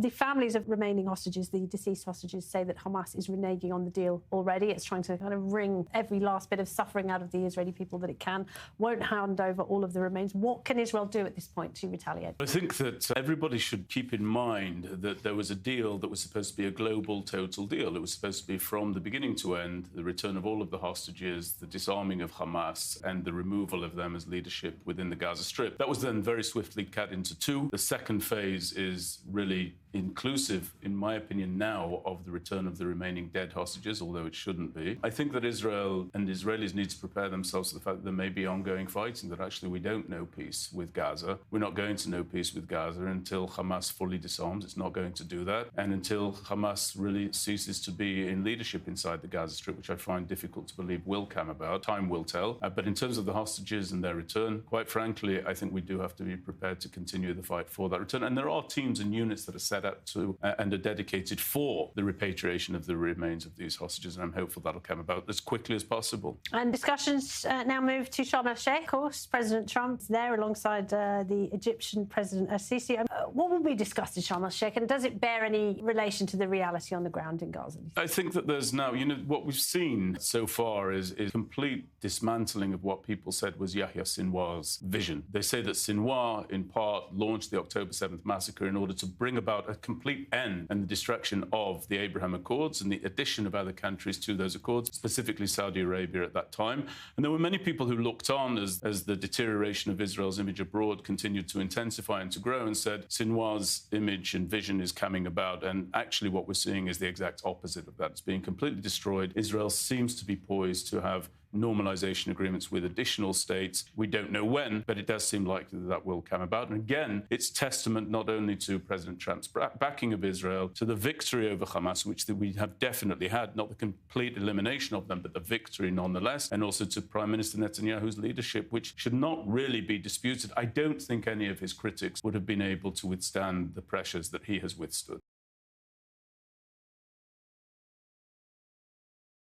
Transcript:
The families of remaining hostages, the deceased hostages, say that Hamas is reneging on the deal already. It's trying to kind of wring every last bit of suffering out of the Israeli people that it can, won't hand over all of the remains. What can Israel do at this point to retaliate? I think that everybody should keep in mind that there was a deal that was supposed to be a global, total deal. It was supposed to be from the beginning to end, the return of all of the hostages, the disarming of Hamas, and the removal of them as leadership within the Gaza Strip. That was then very swiftly cut into two. The second phase is really inclusive, in my opinion, now of the return of the remaining dead hostages, although it shouldn't be. I think that Israel and Israelis need to prepare themselves to the fact that there may be ongoing fighting, that actually we don't know peace with Gaza. We're not going to know peace with Gaza until Hamas fully disarms. It's not going to do that. And until Hamas really ceases to be in leadership inside the Gaza Strip, which I find difficult to believe will come about. Time will tell. But in terms of the hostages and their return, quite frankly, I think we do have to be prepared to continue the fight for that return. And there are teams and units that are set up to and are dedicated for the repatriation of the remains of these hostages, and I'm hopeful that'll come about as quickly as possible. And discussions now move to Sharm el-Sheikh, of course. President Trump's there alongside the Egyptian President Sisi. What will be discussed in Sharm el-Sheikh, and does it bear any relation to the reality on the ground in Gaza? I think that there's now, what we've seen so far is complete dismantling of what people said was Yahya Sinwar's vision. They say that Sinwar, in part, launched the October 7th massacre in order to bring about a complete end and the destruction of the Abraham Accords and the addition of other countries to those accords, specifically Saudi Arabia at that time. And there were many people who looked on as the deterioration of Israel's image abroad continued to intensify and to grow and said Sinwar's image and vision is coming about. And actually what we're seeing is the exact opposite of that. It's being completely destroyed. Israel seems to be poised to have normalization agreements with additional states. We don't know when, but it does seem likely that that will come about. And again, it's testament not only to President Trump's backing of Israel, to the victory over Hamas, which we have definitely had, not the complete elimination of them, but the victory nonetheless, and also to Prime Minister Netanyahu's leadership, which should not really be disputed. I don't think any of his critics would have been able to withstand the pressures that he has withstood.